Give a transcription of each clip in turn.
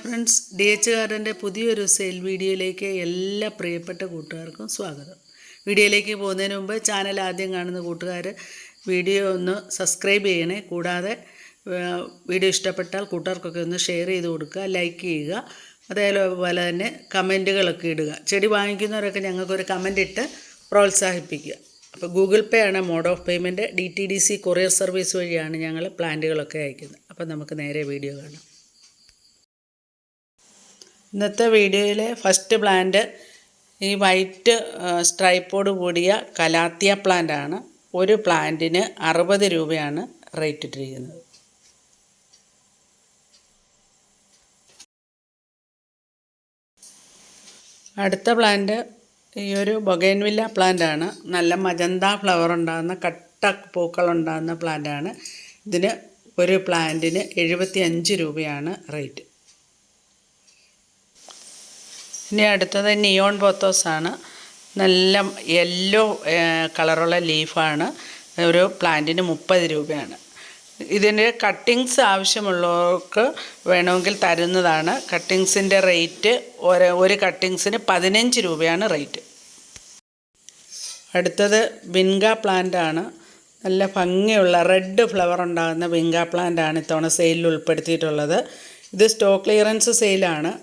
Friends, DH ഗാർഡൻ്റെ പുതിയൊരു sale വീഡിയോയിലേക്ക് എല്ലാ പ്രിയപ്പെട്ട കൂട്ടുകാർക്കും സ്വാഗതം. വീഡിയോയിലേക്ക് പോകുന്നതിന് മുമ്പ് ചാനൽ ആദ്യം കാണുന്ന കൂട്ടുകാർ വീഡിയോ ഒന്ന് സബ്സ്ക്രൈബ് ചെയ്യണേ. കൂടാതെ വീഡിയോ ഇഷ്ടപ്പെട്ടാൽ കൂട്ടുകാർക്കൊക്കെ ഒന്ന് ഷെയർ ചെയ്ത് കൊടുക്കുക, ലൈക്ക് ചെയ്യുക. അതേപോലെ തന്നെ കമൻറ്റുകളൊക്കെ ഇടുക. ചെടി വാങ്ങിക്കുന്നവരൊക്കെ ഞങ്ങൾക്കൊരു കമൻ്റ് ഇട്ട് പ്രോത്സാഹിപ്പിക്കുക. അപ്പോൾ ഗൂഗിൾ പേ ആണ് mode of payment. DTDC courier service വഴിയാണ് ഞങ്ങൾ പ്ലാന്റുകളൊക്കെ അയക്കുന്നത്. അപ്പോൾ നമുക്ക് നേരെ വീഡിയോ കാണാം. ഇന്നത്തെ വീഡിയോയിലെ ഫസ്റ്റ് പ്ലാന്റ് ഈ വൈറ്റ് സ്ട്രൈപ്പോട് കൂടിയ കലാത്തിയ പ്ലാന്റ് ആണ്. ഒരു പ്ലാന്റിന് 60 രൂപയാണ് റേറ്റ് ഇട്ടിരിക്കുന്നത്. അടുത്ത പ്ലാന്റ് ഈ ഒരു ബൊഗൈൻവില്ല പ്ലാന്റ് ആണ്. നല്ല മജന്ത ഫ്ലവർ ഉണ്ടാകുന്ന കട്ട പൂക്കളുണ്ടാകുന്ന പ്ലാന്റ് ആണ്. ഇതിന് ഒരു പ്ലാന്റിന് 75 രൂപയാണ് റേറ്റ്. ഇനി അടുത്തത് നിയോൺ പോത്തോസാണ്. നല്ല യെല്ലോ കളറുള്ള ലീഫാണ്. ഒരു പ്ലാന്റിന് 30 രൂപയാണ്. ഇതിൻ്റെ കട്ടിങ്സ് ആവശ്യമുള്ളവർക്ക് വേണമെങ്കിൽ തരുന്നതാണ്. കട്ടിങ്സിൻ്റെ റേറ്റ് ഒരു കട്ടിങ്സിന് 15 രൂപയാണ് റേറ്റ്. അടുത്തത് വിൻഗ പ്ലാന്റ് ആണ്. നല്ല ഭംഗിയുള്ള റെഡ് ഫ്ലവർ ഉണ്ടാകുന്ന വിൻഗ പ്ലാന്റ് ആണ് ഇത്തവണ സെയിലിൽ ഉൾപ്പെടുത്തിയിട്ടുള്ളത്. ഇത് സ്റ്റോക്ക് ക്ലിയറൻസ് സെയിലാണ്.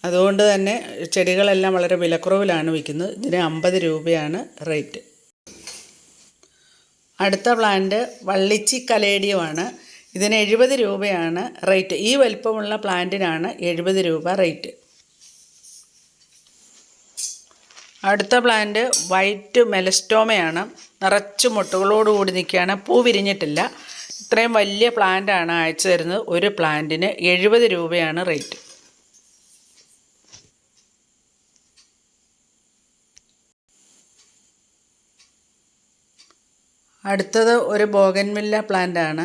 അതുകൊണ്ട് തന്നെ ചെടികളെല്ലാം വളരെ വിലക്കുറവിലാണ് വിൽക്കുന്നത്. ഇതിന് 50 രൂപയാണ് റേറ്റ്. അടുത്ത പ്ലാന്റ് വള്ളിച്ചി കലേഡിയമാണ്. ഇതിന് 70 രൂപയാണ് റേറ്റ്. ഈ വലിപ്പമുള്ള പ്ലാന്റിനാണ് 70 രൂപ റേറ്റ്. അടുത്ത പ്ലാന്റ് വൈറ്റ് മെലസ്റ്റോമയാണ്. നിറച്ച് മുട്ടുകളോടുകൂടി നിൽക്കുകയാണ്. പൂ വിരിഞ്ഞിട്ടില്ല. ഇത്രയും വലിയ പ്ലാന്റാണ് അയച്ചു തരുന്നത്. ഒരു പ്ലാന്റിന് 70 രൂപയാണ് റേറ്റ്. അടുത്തത് ഒരു ബോഗൻവില്ല പ്ലാന്റ് ആണ്.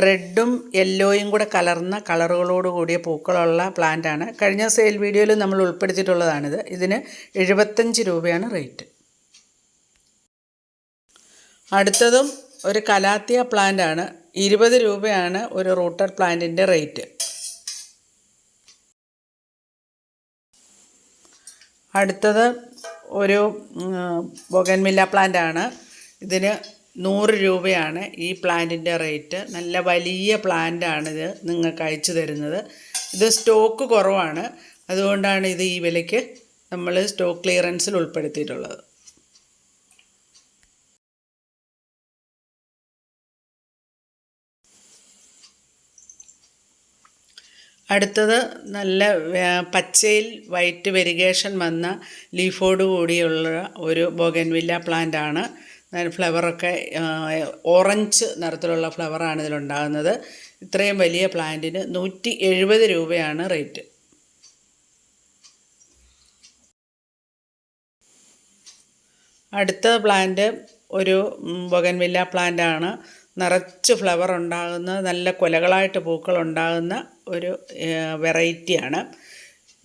റെഡും യെല്ലോയും കൂടെ കലർന്ന കളറുകളോട് കൂടിയ പൂക്കളുള്ള പ്ലാന്റ് ആണ്. കഴിഞ്ഞ സെയിൽ വീഡിയോയിൽ നമ്മൾ ഉൾപ്പെടുത്തിയിട്ടുള്ളതാണിത്. ഇതിന് 75 രൂപയാണ് റേറ്റ്. അടുത്തതും ഒരു കലാത്തിയ പ്ലാന്റ് ആണ്. 20 രൂപയാണ് ഒരു റൂട്ടഡ് പ്ലാന്റിൻ്റെ റേറ്റ്. അടുത്തത് ഒരു ബോഗൻവില്ല പ്ലാന്റ് ആണ്. ഇതിന് 100 രൂപയാണ് ഈ പ്ലാന്റിൻ്റെ റേറ്റ്. നല്ല വലിയ പ്ലാന്റാണിത് നിങ്ങൾക്ക് അയച്ചു തരുന്നത്. ഇത് സ്റ്റോക്ക് കുറവാണ്. അതുകൊണ്ടാണ് ഇത് ഈ വിലയ്ക്ക് നമ്മൾ സ്റ്റോക്ക് ക്ലിയറൻസിൽ ഉൾപ്പെടുത്തിയിട്ടുള്ളത്. അടുത്തത് നല്ല പച്ചയിൽ വൈറ്റ് വെരിഗേഷൻ വന്ന ലീഫോട് കൂടിയുള്ള ഒരു ബോഗൻവില്ല പ്ലാന്റ് ആണ്. ഫ്ലവറൊക്കെ ഓറഞ്ച് നിറത്തിലുള്ള ഫ്ലവറാണ് ഇതിലുണ്ടാകുന്നത്. ഇത്രയും വലിയ പ്ലാന്റിന് 170 രൂപയാണ് റേറ്റ്. അടുത്ത പ്ലാന്റ് ഒരു ബൊഗൻവില്ല പ്ലാന്റ് ആണ്. നിറച്ച് ഫ്ലവർ ഉണ്ടാകുന്ന നല്ല കൊലകളായിട്ട് പൂക്കൾ ഉണ്ടാകുന്ന ഒരു വെറൈറ്റിയാണ്.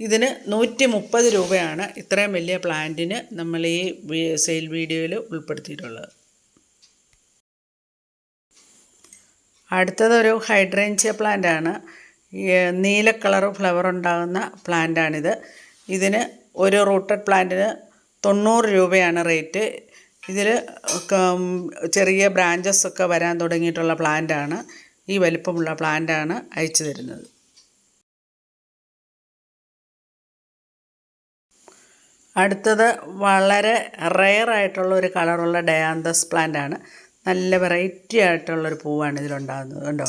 ഇതിന് 130 രൂപയാണ് ഇത്രയും വലിയ പ്ലാന്റിന് നമ്മൾ ഈ സെയിൽ വീഡിയോയിൽ ഉൾപ്പെടുത്തിയിട്ടുള്ളത്. അടുത്തതൊരു ഹൈഡ്രേഞ്ചിയ പ്ലാന്റ് ആണ്. നീല കളർ ഫ്ലവർ ഉണ്ടാകുന്ന പ്ലാന്റാണിത്. ഇതിന് ഒരു റൂട്ടഡ് പ്ലാന്റിന് 90 രൂപയാണ് റേറ്റ്. ഇതിൽ ചെറിയ ബ്രാഞ്ചസ് ഒക്കെ വരാൻ തുടങ്ങിയിട്ടുള്ള പ്ലാന്റാണ്. ഈ വലിപ്പമുള്ള പ്ലാന്റാണ് അയച്ചു തരുന്നത്. അടുത്തത് വളരെ റെയറായിട്ടുള്ള ഒരു കളറുള്ള ഡയാന്തസ് പ്ലാന്റ് ആണ്. നല്ല വെറൈറ്റി ആയിട്ടുള്ളൊരു പൂവാണ് ഇതിലുണ്ടാകുന്നത്. കണ്ടോ,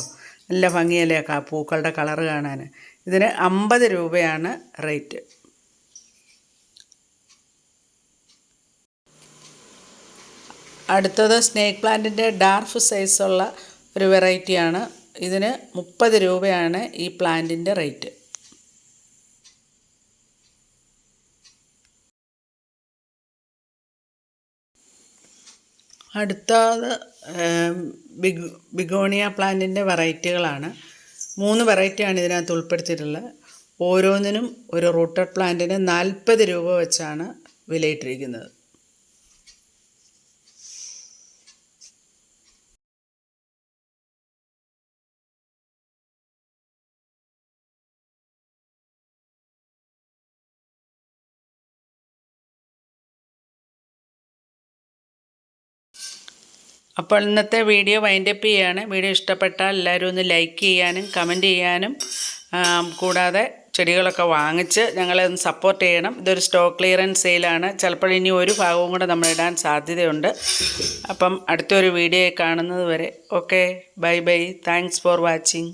നല്ല ഭംഗിയല്ലേ പൂക്കളുടെ കളറ് കാണാൻ. ഇതിന് 50 രൂപയാണ് റേറ്റ്. അടുത്തത് സ്നേക്ക് പ്ലാന്റിൻ്റെ ഡാർഫ് സൈസുള്ള ഒരു വെറൈറ്റിയാണ്. ഇതിന് 30 രൂപയാണ് ഈ പ്ലാന്റിൻ്റെ റേറ്റ്. അടുത്തത് ബിഗോണിയ പ്ലാന്റിൻ്റെ വെറൈറ്റികളാണ്. 3 വെറൈറ്റിയാണ് ഇതിനകത്ത് ഉൾപ്പെടുത്തിയിട്ടുള്ളത്. ഓരോന്നിനും ഒരു റൂട്ടഡ് പ്ലാന്റിന് 40 രൂപ വെച്ചാണ് വിലയിട്ടിരിക്കുന്നത്. അപ്പോൾ ഇന്നത്തെ വീഡിയോ വൈൻഡപ്പ് ചെയ്യാണ്. വീഡിയോ ഇഷ്ടപ്പെട്ടാൽ എല്ലാവരും ഒന്ന് ലൈക്ക് ചെയ്യാനും കമൻറ്റ് ചെയ്യാനും കൂടാതെ ചെടികളൊക്കെ വാങ്ങിച്ച് ഞങ്ങളെ ഒന്ന് സപ്പോർട്ട് ചെയ്യണം. ഇതൊരു സ്റ്റോക്ക് ക്ലിയറൻസ് സെയിലാണ്. ചിലപ്പോൾ ഇനി ഒരു ഭാഗവും കൂടെ നമ്മൾ ഇടാൻ സാധ്യതയുണ്ട്. അപ്പം അടുത്തൊരു വീഡിയോ കാണുന്നത് വരെ okay, bye bye. Thanks for watching.